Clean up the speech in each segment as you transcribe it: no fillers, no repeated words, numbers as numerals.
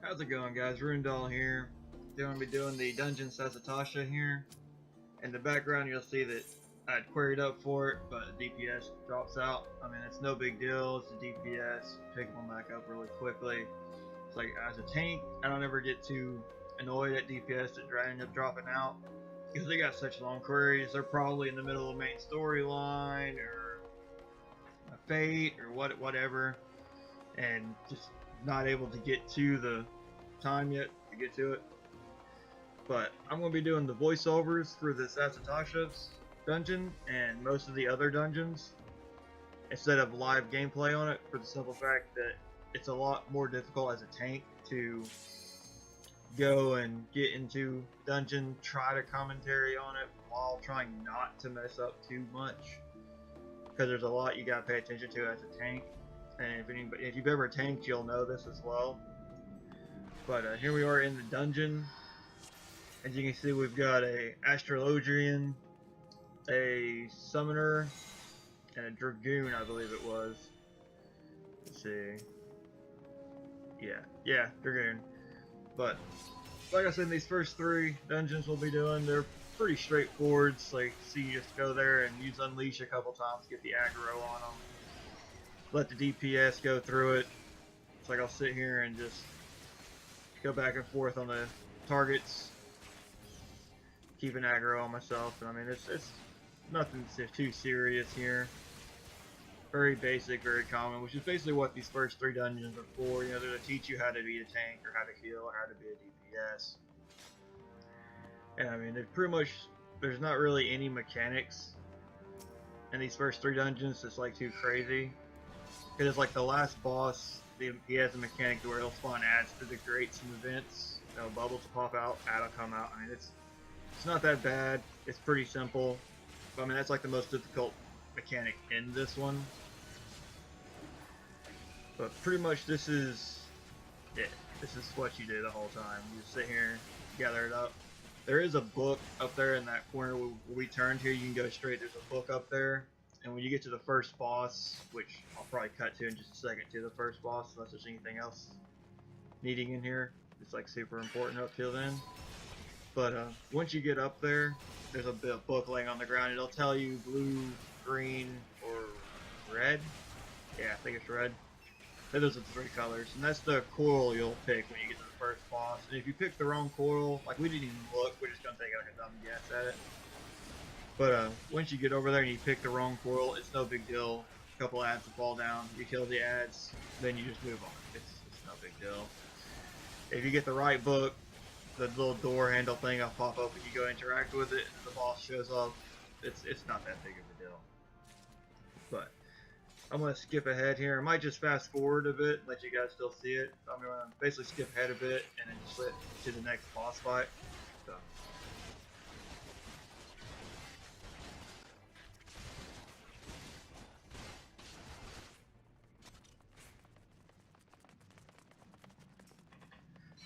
How's it going, guys? Runedall here. Going to be doing the dungeon Sasatasha here. In the background, you'll see that I had queried up for it, but the DPS drops out. I mean, it's no big deal. It's the DPS. Pick them back up really quickly. It's like, as a tank, I don't ever get too annoyed at DPS that end up dropping out, because they got such long queries. They're probably in the middle of a main storyline or a fate or whatever, and just not able to get to the time yet to get to it. But I'm going to be doing the voiceovers for the Sasatasha's dungeon and most of the other dungeons instead of live gameplay on it, for the simple fact that it's a lot more difficult as a tank to go and get into dungeon, try to commentary on it while trying not to mess up too much, because there's a lot you got to pay attention to as a tank. And if you've ever tanked, you'll know this as well. But here we are in the dungeon. As you can see, we've got a Astrologian, a Summoner, and a Dragoon, I believe it was. Let's see. Yeah, Dragoon. But like I said, these first three dungeons we'll be doing, they're pretty straightforward. It's like, see, you just go there and use Unleash a couple times, get the aggro on them. Let the DPS go through it. It's like I'll sit here and just go back and forth on the targets, keep an aggro on myself. And I mean, it's nothing too serious here. Very basic, very common, which is basically what these first three dungeons are for. You know, they're to teach you how to be a tank, or how to heal, or how to be a DPS. And I mean, there's not really any mechanics in these first three dungeons that's like too crazy. Because it's like the last boss, he has a mechanic to where he'll spawn ads to the grates and events. You know, bubbles will pop out, ad will come out. I mean, it's not that bad. It's pretty simple. But I mean, that's like the most difficult mechanic in this one. But pretty much this is it. This is what you do the whole time. You just sit here, gather it up. There is a book up there in that corner where we turned here. You can go straight. There's a book up there. And when you get to the first boss, which I'll probably cut to in just a second, to the first boss, unless there's anything else needing in here, it's like super important up till then. But once you get up there, there's a book laying on the ground. It'll tell you blue, green, or red. Yeah, I think it's red. Those are the three colors, and that's the coral you'll pick when you get to the first boss. And if you pick the wrong coral, like we didn't even look, we're just gonna take like a dumb guess at it. But once you get over there and you pick the wrong coral, it's no big deal. A couple ads will fall down, you kill the ads, then you just move on. It's no big deal. If you get the right book, the little door handle thing will pop up and you go interact with it, and the boss shows up. It's not that big of a deal. But I'm going to skip ahead here. I might just fast forward a bit, let you guys still see it. I'm going to basically skip ahead a bit and then just flip to the next boss fight. So.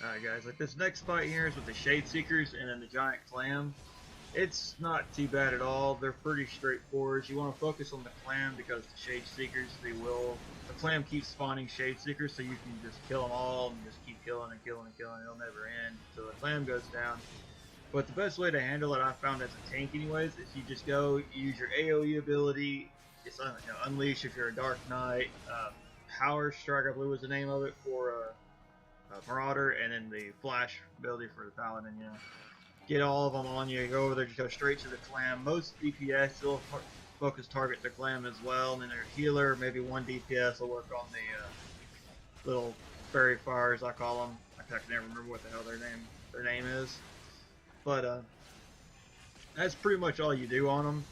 Alright guys, like this next fight here is with the Shade Seekers and then the Giant Clam. It's not too bad at all. They're pretty straightforward. You want to focus on the Clam because the Shade Seekers, the Clam keeps spawning Shade Seekers, so you can just kill them all and just keep killing and killing and killing. It'll never end. So the Clam goes down. But the best way to handle it, I found as a tank anyways, is you just go, you use your AoE ability, just Unleash if you're a Dark Knight, Power Strike I believe was the name of it for Marauder, and then the Flash ability for the Paladin. You know, get all of them on you, go over there, just go straight to the Clam. Most DPS will focus target the Clam as well, and then their healer, maybe one DPS will work on the little fairy fires, I call them. I can never remember what the hell their name is. But that's pretty much all you do on them.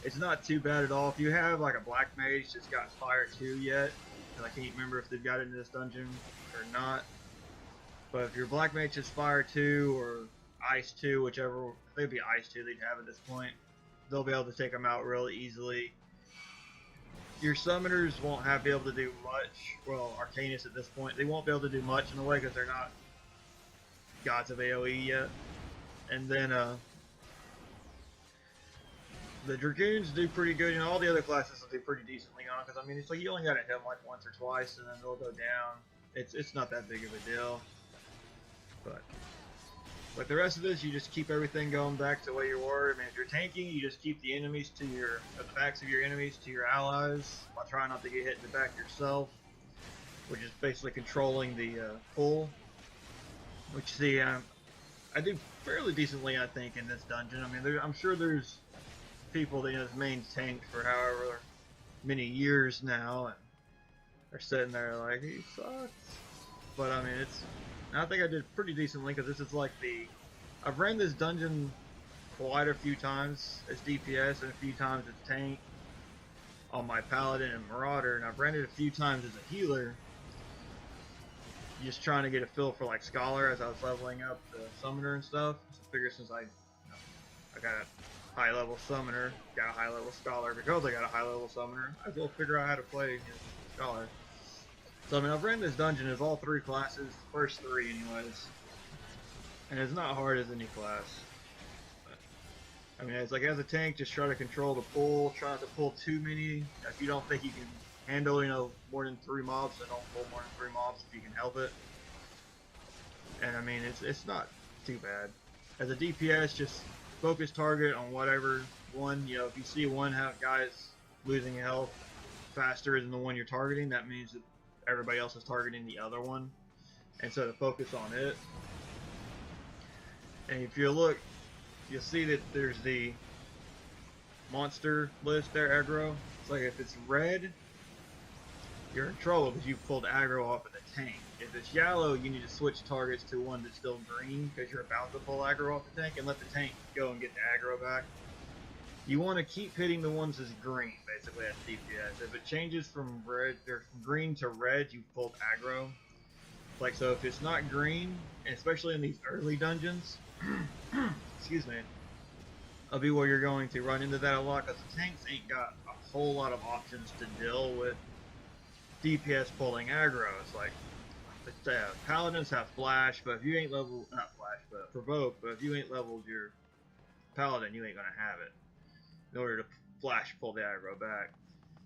It's not too bad at all. If you have like a Black Mage that's got Fire 2 yet, and I can't remember if they've got it in this dungeon or not. But if your Black Mage is Fire 2 or Ice 2, whichever, they'd be Ice 2 they'd have at this point, they'll be able to take them out really easily. Your Summoners won't be able to do much. Well, Arcanus at this point, they won't be able to do much in a way because they're not gods of AoE yet. And then the Dragoons do pretty good. You know, all the other classes will do pretty decently on, because I mean, it's like you only got to hit them like once or twice, and then they'll go down. It's not that big of a deal. But the rest of this, you just keep everything going back to where you were. I mean, if you're tanking, you just keep the enemies to the backs of your enemies to your allies, while trying not to get hit in the back yourself, which is basically controlling the pull. Which I do fairly decently, I think, in this dungeon. I mean, I'm sure there's people that have main tanked for however many years now, and they're sitting there like, he sucks. But I mean, I think I did pretty decently, because this is like I've ran this dungeon quite a few times as DPS and a few times as tank on my Paladin and Marauder, and I've ran it a few times as a healer, just trying to get a feel for like Scholar as I was leveling up the Summoner and stuff. So I figure since I got a high level Summoner, got a high level Scholar, because I got a high level Summoner, I will figure out how to play Scholar. So I mean, I've ran this dungeon as all 3 classes, first 3 anyways, and it's not hard as any class. But, I mean, it's like as a tank, just try to control the pull, try not to pull too many. If you don't think you can handle, more than 3 mobs, then don't pull more than 3 mobs if you can help it. And I mean, it's not too bad. As a DPS, just focus target on whatever one, if you see one guy's losing health faster than the one you're targeting, that means that everybody else is targeting the other one, and so to focus on it. And if you look, you'll see that there's the monster list there, aggro. It's like if it's red, you're in trouble because you pulled aggro off of the tank. If it's yellow, you need to switch targets to one that's still green because you're about to pull aggro off the tank, and let the tank go and get the aggro back. You want to keep hitting the ones that's green, basically, as DPS. If it changes from red or from green to red, you've pulled aggro. Like, so if it's not green, especially in these early dungeons, excuse me, it'll be where you're going to run into that a lot, because the tanks ain't got a whole lot of options to deal with DPS pulling aggro. It's like, Paladins have Flash, but if you ain't leveled, not Flash, but Provoke, but if you ain't leveled your Paladin, you ain't gonna have it in order to flash pull the aggro back.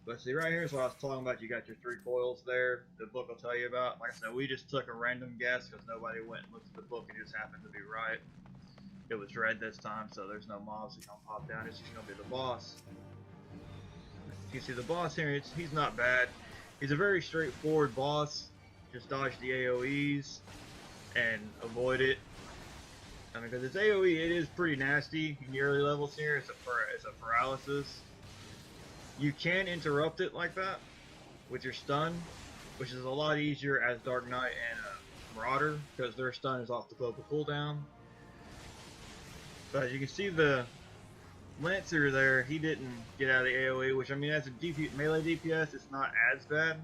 But see, right here is what I was talking about. You got your 3 foils there, the book will tell you about. Like I said, we just took a random guess because nobody went and looked at the book, and it just happened to be right. It was red this time, so there's no mobs that gonna pop down. It's just gonna be the boss. You can see the boss here, he's not bad. He's a very straightforward boss. Just dodge the AoEs and avoid it. I mean, because it's AoE, it is pretty nasty in the early levels here. It's a paralysis. You can interrupt it like that with your stun, which is a lot easier as Dark Knight and Marauder, because their stun is off the global cooldown. But as you can see, the Lancer there, he didn't get out of the AoE, which, I mean, as a melee DPS, it's not as bad.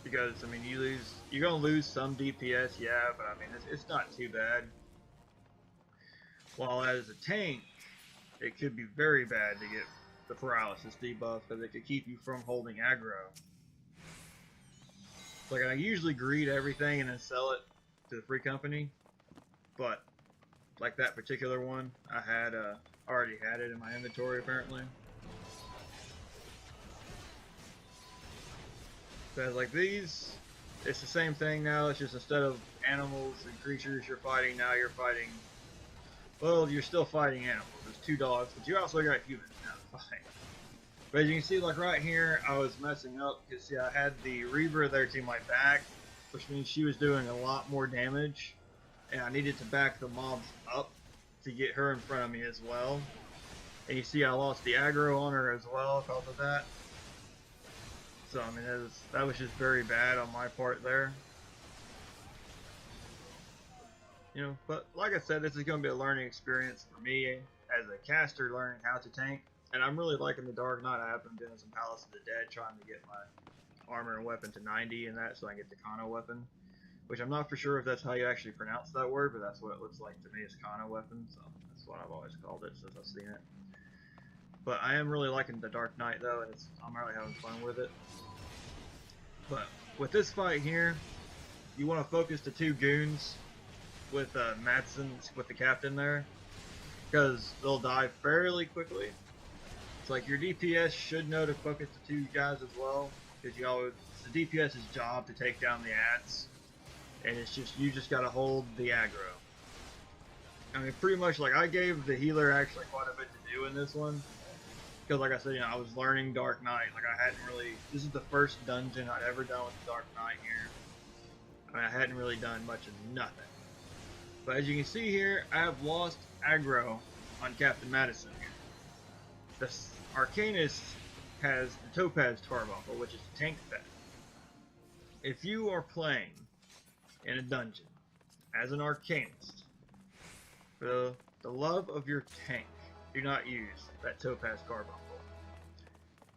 Because, I mean, you're going to lose some DPS, yeah, but I mean, it's not too bad. While as a tank, it could be very bad to get the paralysis debuff, because it could keep you from holding aggro. Like, I usually greed everything and then sell it to the free company, but like that particular one, I had already had it in my inventory apparently. Because like these, it's the same thing now. It's just instead of animals and creatures you're fighting, now you're fighting. Well, you're still fighting animals. There's 2 dogs, but you also got humans now to fight. But as you can see, like right here, I was messing up because see, I had the Reaver there to my back, which means she was doing a lot more damage, and I needed to back the mobs up to get her in front of me as well. And you see, I lost the aggro on her as well because of that. So I mean, that was just very bad on my part there. But like I said, this is going to be a learning experience for me as a caster, learning how to tank. And I'm really liking the Dark Knight. I have been doing some Palace of the Dead, trying to get my armor and weapon to 90 and that, so I can get the Kano weapon. Which I'm not for sure if that's how you actually pronounce that word, but that's what it looks like to me, is Kano weapon. So that's what I've always called it since I've seen it. But I am really liking the Dark Knight though, and I'm really having fun with it. But with this fight here, you want to focus the 2 goons with Madsen, with the captain there, because they'll die fairly quickly. It's like your DPS should know to focus the 2 guys as well, because it's the DPS's job to take down the ads and it's just, you just gotta hold the aggro. I mean, pretty much, like, I gave the healer actually quite a bit to do in this one, because like I said, you know, I was learning Dark Knight. Like, I hadn't really, this is the first dungeon I'd ever done with the Dark Knight here. I mean, I hadn't really done much of nothing. But as you can see here, I have lost aggro on Captain Madison here. The Arcanist has the Topaz Carbuncle, which is a tank pet. If you are playing in a dungeon as an Arcanist, for the love of your tank, do not use that Topaz Carbuncle.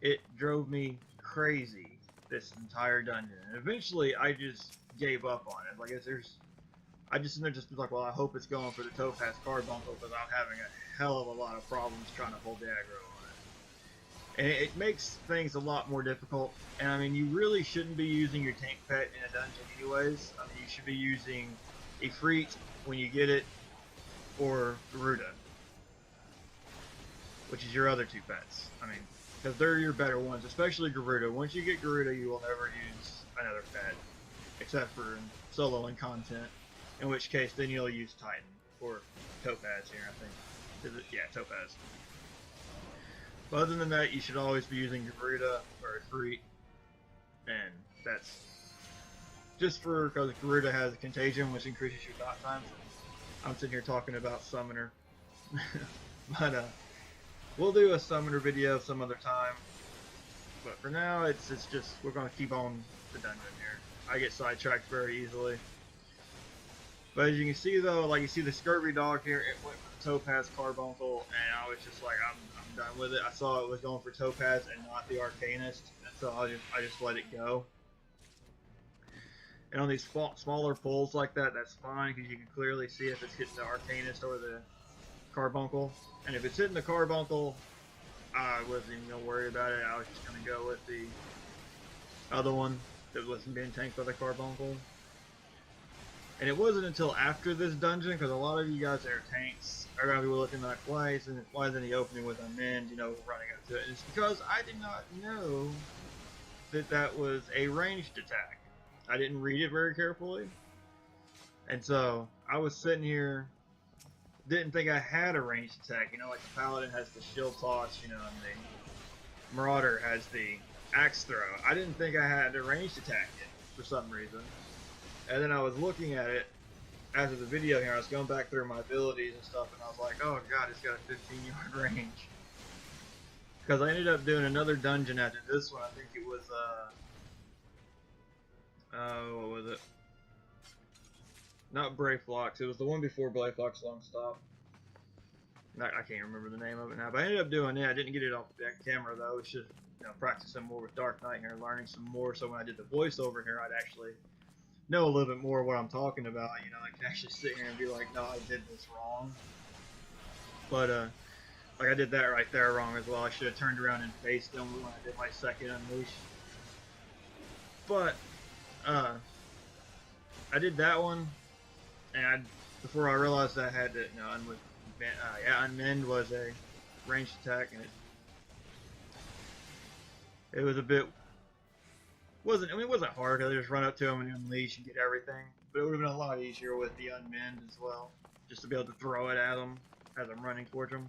It drove me crazy this entire dungeon, and eventually I just gave up on it. Like, I just was like, well, I hope it's going for the Topaz Carbuncle, because I'm having a hell of a lot of problems trying to hold the aggro on it. And it makes things a lot more difficult. And I mean, you really shouldn't be using your tank pet in a dungeon anyways. I mean, you should be using Ifrit when you get it, or Garuda, which is your other two pets. I mean, because they're your better ones, especially Garuda. Once you get Garuda, you will never use another pet, except for in soloing content, in which case then you'll use Titan, or Topaz here, I think. Yeah, Topaz. But other than that, you should always be using Garuda or Ifrit, and that's just because Garuda has a contagion, which increases your dot time. I'm sitting here talking about Summoner. But we'll do a Summoner video some other time. But for now, it's just, we're going to keep on the dungeon here. I get sidetracked very easily. But as you can see though, like you see the Scurvy Dog here, it went for the Topaz Carbuncle, and I was just like, I'm done with it. I saw it was going for Topaz and not the Arcanist, and so I just let it go. And on these smaller pulls like that, that's fine, because you can clearly see if it's hitting the Arcanist or the Carbuncle. And if it's hitting the Carbuncle, I wasn't even going to worry about it. I was just going to go with the other one that wasn't being tanked by the Carbuncle. And it wasn't until after this dungeon, because a lot of you guys that are tanks are going to be looking like, why isn't he opening with Unmanned, you know, running up to it? And it's because I did not know that that was a ranged attack. I didn't read it very carefully. And so, I was sitting here, didn't think I had a ranged attack. You know, like the Paladin has the shield toss, you know, and the Marauder has the axe throw. I didn't think I had a ranged attack yet, for some reason. And then I was looking at it after the video here, I was going back through my abilities and stuff, and I was like, oh god, it's got a 15-yard range. Because I ended up doing another dungeon after this one. I think it was, what was it? Not Brayflox, it was the one before Brayflox Long Stop. I can't remember the name of it now, but I ended up doing it. I didn't get it off the camera though. It's just, you know, practicing more with Dark Knight here, learning some more, so when I did the voiceover here, I'd actually know a little bit more what I'm talking about. You know, I can actually sit here and be like, no, I did this wrong. But like I did that right there wrong as well. I should have turned around and faced them when I did my second unleash. But I did that one, and before I realized I had to, you know, Unmend was a ranged attack, and it was a bit, it wasn't hard, because I just run up to him and unleash and get everything, but it would have been a lot easier with the Unmend as well, just to be able to throw it at him as I'm running towards him.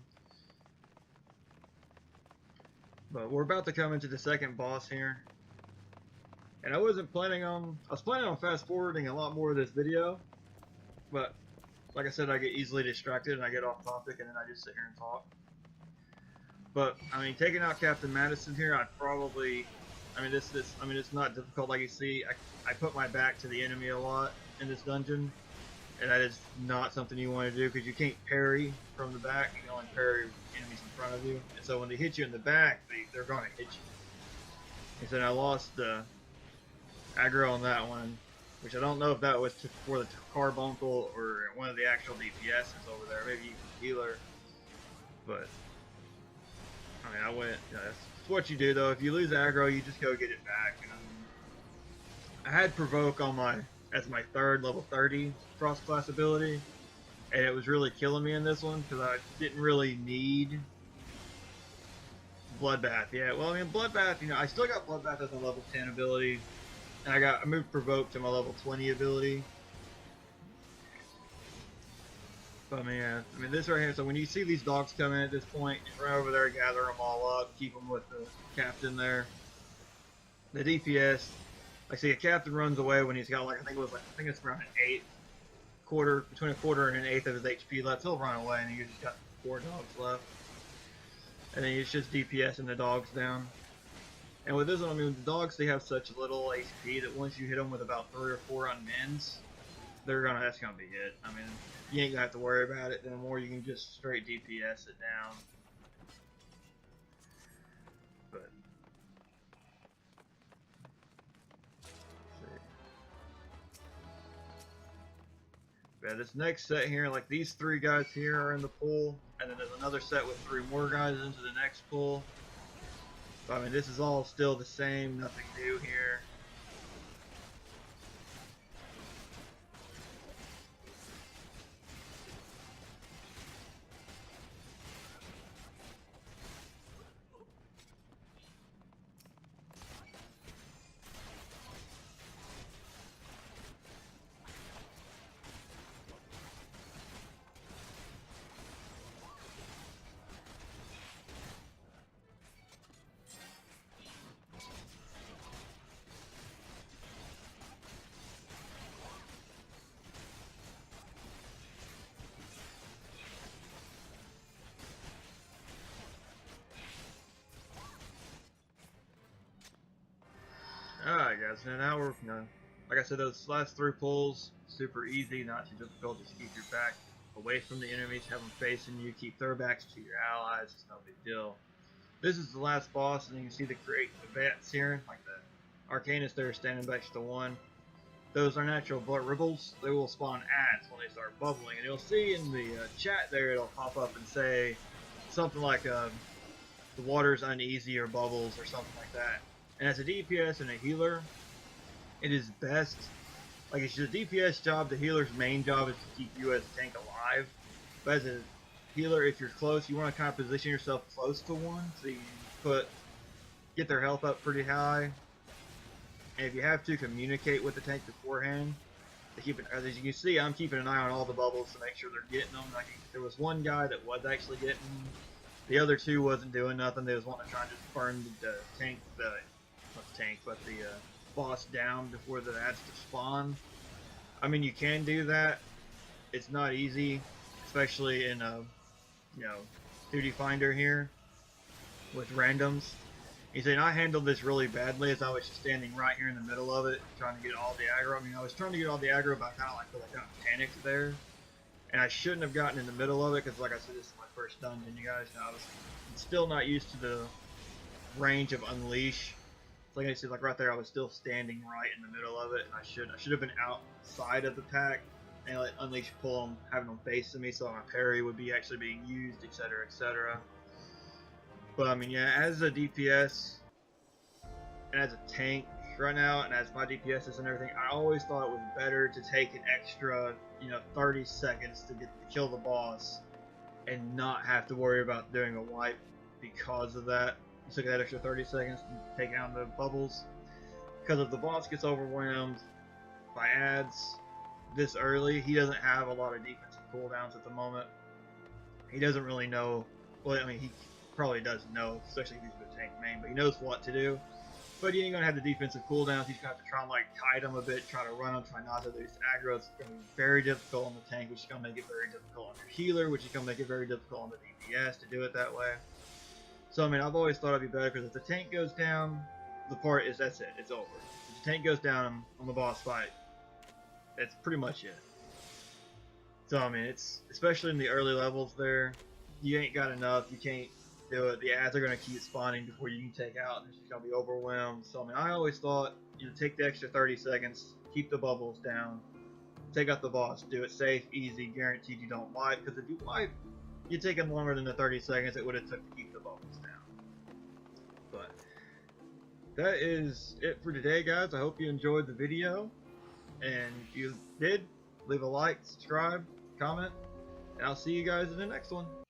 But we're about to come into the second boss here, and I was planning on fast forwarding a lot more of this video, but like I said, I get easily distracted and I get off topic, and then I just sit here and talk. But I mean, taking out Captain Madison here, I'd probably, I mean, it's not difficult. Like you see, I put my back to the enemy a lot in this dungeon, and that is not something you want to do, because you can't parry from the back. You can only parry enemies in front of you, and so when they hit you in the back, they're going to hit you. And so I lost the aggro on that one, which I don't know if that was for the Carbuncle or one of the actual DPSs over there, maybe healer. But I mean, I went. You know, that's what you do though. If you lose aggro, you just go get it back. You know? I had Provoke on as my third level 30 cross class ability, and it was really killing me in this one because I didn't really need Bloodbath. Yeah, well, I mean, Bloodbath. You know, I still got Bloodbath as a level 10 ability. And I moved Provoke to my level 20 ability, But I mean, yeah, I mean this right here. So when you see these dogs come in at this point, just run over there, gather them all up, keep them with the captain there. The DPS, like see, a captain runs away when he's got like I think it's around an eighth quarter, between a quarter and an eighth of his HP left. He'll run away, and you just got 4 dogs left, and then it's just DPSing the dogs down. And with this one, I mean, the dogs, they have such little HP that once you hit them with about 3 or 4 on mins, that's gonna be it. I mean, you ain't gonna have to worry about it anymore. You can just straight DPS it down. But yeah, this next set here, like these 3 guys here are in the pool, and then there's another set with 3 more guys into the next pool. So, I mean, this is all still the same, nothing new here. Alright guys, now we're, like I said, those last 3 pulls, super easy, not too difficult, just keep your back away from the enemies, have them facing you, keep their backs to your allies, it's no big deal. This is the last boss, and you can see the great advance here, like the Arcanist there standing back to the 1. Those are natural ripples, they will spawn ads when they start bubbling, and you'll see in the chat there, it'll pop up and say something like the water's uneasy or bubbles or something like that. And as a DPS and a healer, it is best, like it's your DPS job, the healer's main job is to keep you as a tank alive. But as a healer, if you're close, you want to kind of position yourself close to one, so you can get their health up pretty high. And if you have to, communicate with the tank beforehand. To keep it, as you can see, I'm keeping an eye on all the bubbles to make sure they're getting them. Like, there was one guy that was actually getting, the other 2 wasn't doing nothing. They was wanting to try and just burn the tank, but the boss down before the ads to spawn. I mean, you can do that. It's not easy, especially in Duty Finder here with randoms. He said, I handled this really badly as I was just standing right here in the middle of it, trying to get all the aggro. I mean, I was trying to get all the aggro, but I kind of got panicked there. And I shouldn't have gotten in the middle of it, because like I said, this is my first dungeon, you guys know. I was still not used to the range of Unleash. Like I said, like right there, I was still standing right in the middle of it, and I should have been outside of the pack and let Unleash pull them, having them facing me, so my parry would be actually being used, etc., etc. But I mean, yeah, as a DPS and as a tank right now, and as my DPSs and everything, I always thought it was better to take an extra, 30 seconds to kill the boss, and not have to worry about doing a wipe because of that. Took that extra 30 seconds to take down the bubbles. Because if the boss gets overwhelmed by ads this early, he doesn't have a lot of defensive cooldowns at the moment. He doesn't really know, well, I mean, he probably does know, especially if he's a tank main, but he knows what to do. But he ain't going to have the defensive cooldowns. He's going to have to try and kite him a bit, try to run him, try not to lose aggro. It's going to be very difficult on the tank, which is going to make it very difficult on your healer, which is going to make it very difficult on the DPS to do it that way. So, I mean, I've always thought it'd be better, because if the tank goes down, that's it, it's over. If the tank goes down on the boss fight, that's pretty much it. So, I mean, it's, especially in the early levels there, you ain't got enough, you can't do it. The ads are going to keep spawning before you can take out, and it's just going to be overwhelmed. So, I mean, I always thought, take the extra 30 seconds, keep the bubbles down, take out the boss, do it safe, easy, guaranteed you don't wipe, because if you wipe, you're taking longer than the 30 seconds it would have took to keep the bubbles down. But that is it for today, guys. I hope you enjoyed the video, and if you did, leave a like, subscribe, comment, and I'll see you guys in the next one.